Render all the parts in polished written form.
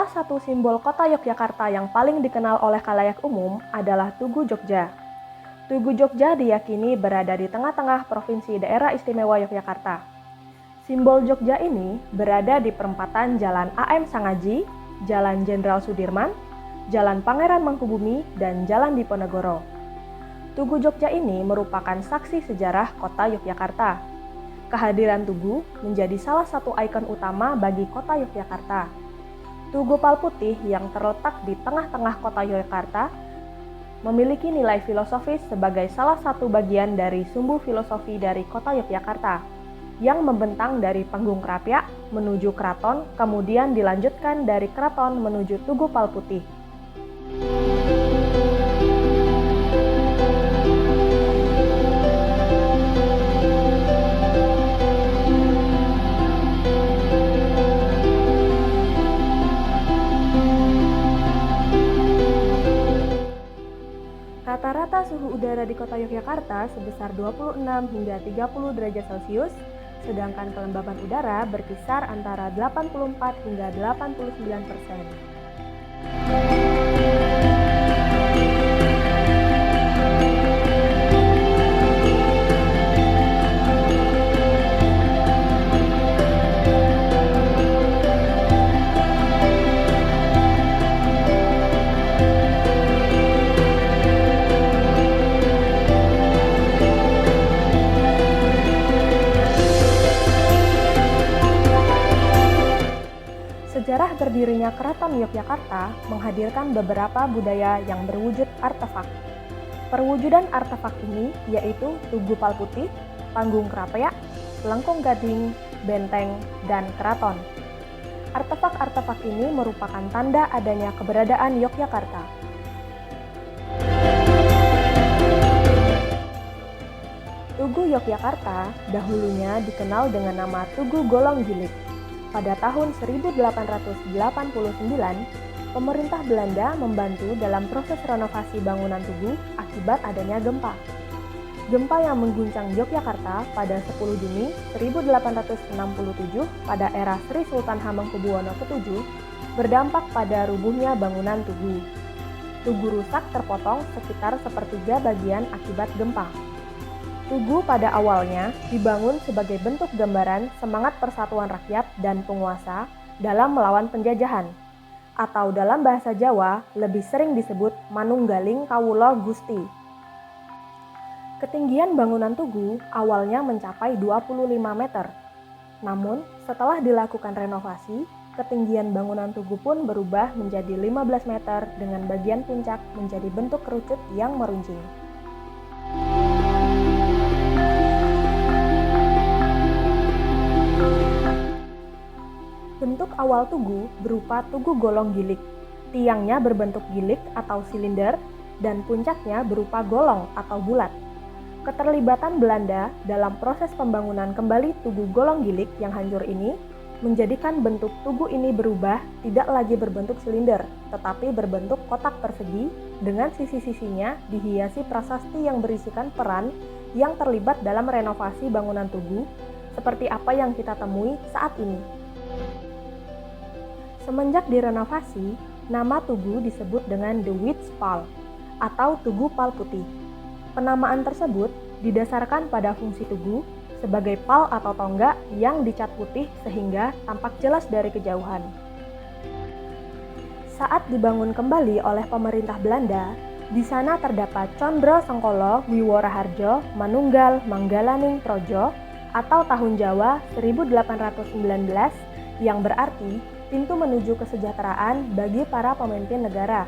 Salah satu simbol kota Yogyakarta yang paling dikenal oleh khalayak umum adalah Tugu Jogja. Tugu Jogja diyakini berada di tengah-tengah provinsi Daerah Istimewa Yogyakarta. Simbol Jogja ini berada di perempatan Jalan AM Sangaji, Jalan Jenderal Sudirman, Jalan Pangeran Mangkubumi, dan Jalan Diponegoro. Tugu Jogja ini merupakan saksi sejarah kota Yogyakarta. Kehadiran Tugu menjadi salah satu ikon utama bagi kota Yogyakarta. Tugu Pal Putih yang terletak di tengah-tengah kota Yogyakarta memiliki nilai filosofis sebagai salah satu bagian dari sumbu filosofi dari kota Yogyakarta yang membentang dari Panggung Krapyak menuju Keraton, kemudian dilanjutkan dari Keraton menuju Tugu Pal Putih. Rata-rata suhu udara di kota Yogyakarta sebesar 26 hingga 30 derajat Celcius, sedangkan kelembaban udara berkisar antara 84 hingga 89%. Sejarah berdirinya Keraton Yogyakarta menghadirkan beberapa budaya yang berwujud artefak. Perwujudan artefak ini yaitu Tugu Pal Putih, Panggung Krapyak, Lengkung Gading, Benteng, dan Keraton. Artefak-artefak ini merupakan tanda adanya keberadaan Yogyakarta. Tugu Yogyakarta dahulunya dikenal dengan nama Tugu Golong Gilik. Pada tahun 1889, pemerintah Belanda membantu dalam proses renovasi bangunan Tugu akibat adanya gempa. Gempa yang mengguncang Yogyakarta pada 10 Juni 1867 pada era Sri Sultan Hamengkubuwono ke-7 berdampak pada rubuhnya bangunan Tugu. Tugu rusak terpotong sekitar sepertiga bagian akibat gempa. Tugu pada awalnya dibangun sebagai bentuk gambaran semangat persatuan rakyat dan penguasa dalam melawan penjajahan, atau dalam bahasa Jawa lebih sering disebut Manunggaling Kawula Gusti. Ketinggian bangunan Tugu awalnya mencapai 25 meter. Namun, setelah dilakukan renovasi, ketinggian bangunan Tugu pun berubah menjadi 15 meter dengan bagian puncak menjadi bentuk kerucut yang meruncing. Bentuk awal Tugu berupa Tugu Golong Gilik. Tiangnya berbentuk gilik atau silinder dan puncaknya berupa golong atau bulat. Keterlibatan Belanda dalam proses pembangunan kembali Tugu Golong Gilik yang hancur ini menjadikan bentuk Tugu ini berubah tidak lagi berbentuk silinder, tetapi berbentuk kotak persegi dengan sisi-sisinya dihiasi prasasti yang berisikan peran yang terlibat dalam renovasi bangunan Tugu, seperti apa yang kita temui saat ini. Semenjak direnovasi, nama Tugu disebut dengan The Witch Pal atau Tugu Pal Putih. Penamaan tersebut didasarkan pada fungsi Tugu sebagai pal atau tonggak yang dicat putih sehingga tampak jelas dari kejauhan. Saat dibangun kembali oleh pemerintah Belanda, di sana terdapat Condro Sengkolo Wiworo Manunggal Manggalaning Projo atau tahun Jawa 1819 yang berarti pintu menuju kesejahteraan bagi para pemimpin negara.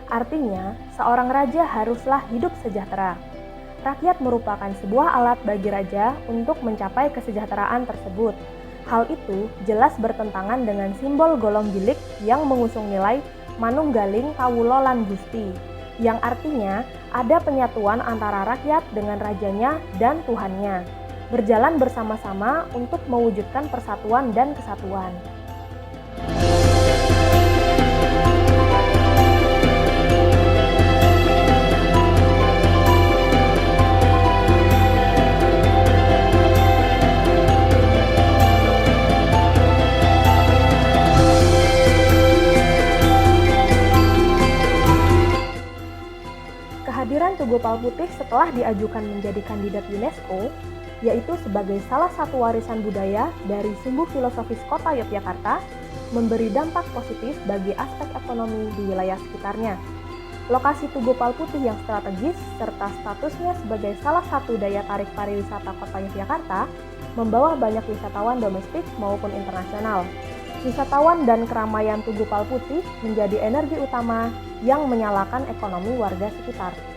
Artinya, seorang raja haruslah hidup sejahtera. Rakyat merupakan sebuah alat bagi raja untuk mencapai kesejahteraan tersebut. Hal itu jelas bertentangan dengan simbol golong gilik yang mengusung nilai Manunggaling Kawula lan Gusti, yang artinya ada penyatuan antara rakyat dengan rajanya dan Tuhannya, berjalan bersama-sama untuk mewujudkan persatuan dan kesatuan. Palputih setelah diajukan menjadi kandidat UNESCO, yaitu sebagai salah satu warisan budaya dari sumbu filosofis kota Yogyakarta, memberi dampak positif bagi aspek ekonomi di wilayah sekitarnya. Lokasi Tugu Palputih yang strategis serta statusnya sebagai salah satu daya tarik pariwisata kota Yogyakarta membawa banyak wisatawan domestik maupun internasional. Wisatawan dan keramaian Tugu Palputih menjadi energi utama yang menyalakan ekonomi warga sekitar.